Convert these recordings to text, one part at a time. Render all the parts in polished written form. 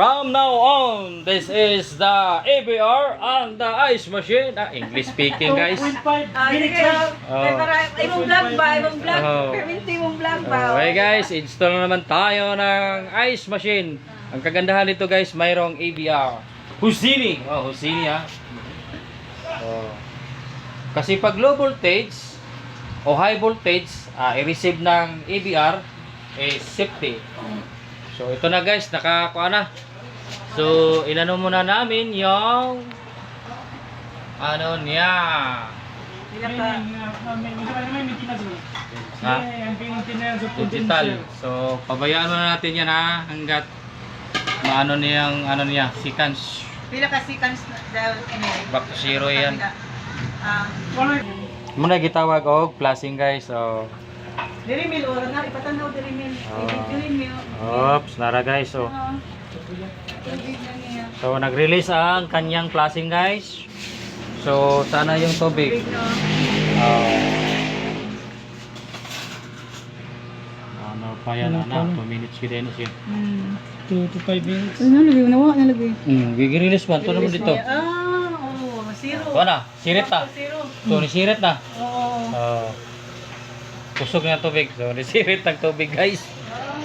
From now on, this is the ABR and the ice machine. English speaking, guys. 2.5 Sige, minutes. imong vlog ba? Imong vlog? Oh. Perminti mong vlog ba? Okay guys, install na naman tayo ng ice machine. Ang kagandahan nito guys, mayroong ABR. Husini. Oh, Husini ha. Oh. Kasi pag low voltage o high voltage, i-receive ng ABR is safety. So ito na guys, nakakuha na. So inano muna namin yung ano niya. Ha? Digital. So pabayaan muna natin yan ha hanggat maano niyang ano niya, seconds. Pila ka seconds daw ini. Back to zero yan. Ah, Muna gitawag og flashing guys. So diri mil ora na ipatanaw diri mil. Diri mil. oops, nara guys. So so nag-release ang kanyang flashing guys. So sana yung tubig. Ano pa yan na 2 minutes kita na siya. 2 to 5 minutes. Ano lagi nawa na lagi. Gigi-release man to naman dito. Zero. Wala, sirit na. Zero. So ni sirit na. Oo. Kusog na tubig. So ni sirit ng tubig guys.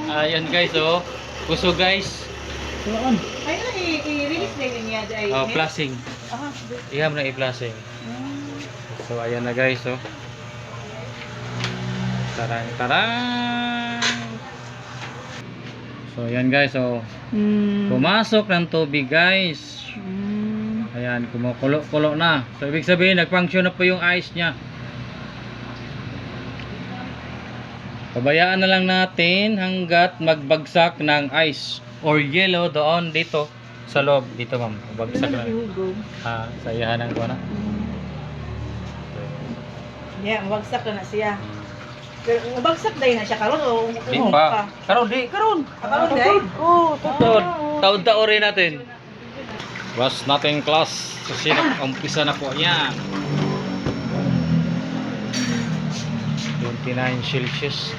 Ayun guys oh. Kusog guys. Tulaan. Ay na i-release na niya dai. Oh, flashing. Aha. Iham na i-flashing. So ayan na guys oh. Tarang tarang. So ayan guys oh. Pumasok ng tubig guys. Ayan, kumukulo-kulo na. So ibig sabihin nag-function na po yung ice niya. Pabayaan na lang natin hanggat magbagsak ng ice or yellow doon dito sa loob. Dito ma'am, bagsak na. Sa iyahan ng kuha na. Yeah, mabagsak na siya. Pero mabagsak dahil na siya karon o Di pa. Karon di, karon. Karon dahil? Oo, Taon-taon rin natin. Was natin class. So umpisa na po yan. 29 Celsius.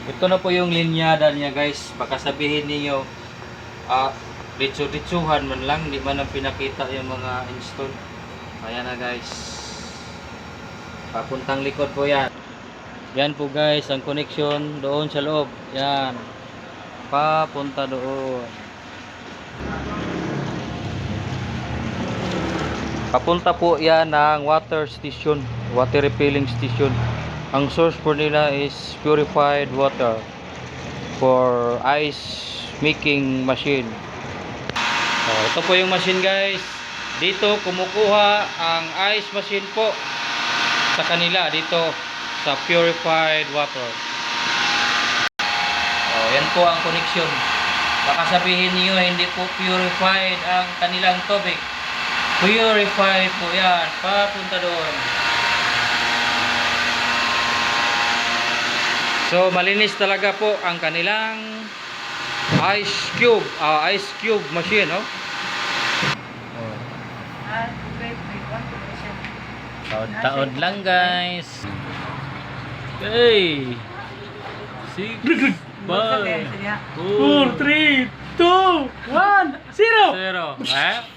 Ito na po yung linyada niya guys. Baka sabihin niyo ditso-ditsuhan man lang, di man ang pinakita yung mga install. Ayan na guys. Papuntang likod po yan. Yan po guys, ang connection doon sa loob. Yan. Papunta doon. Papunta po yan ng water station, water refilling station. Ang source po nila is purified water for ice making machine. Ito po yung machine guys. Dito kumukuha ang ice machine po sa kanila dito sa purified water. Yan po ang connection. Baka sabihin niyo hindi po purified ang kanilang tubig. Purified po yan. Papunta doon. So malinis talaga po ang kanilang ice cube machine, no? Taod-taod lang guys. Okay. 6 5 4, 3, 2, 1, 0. 0.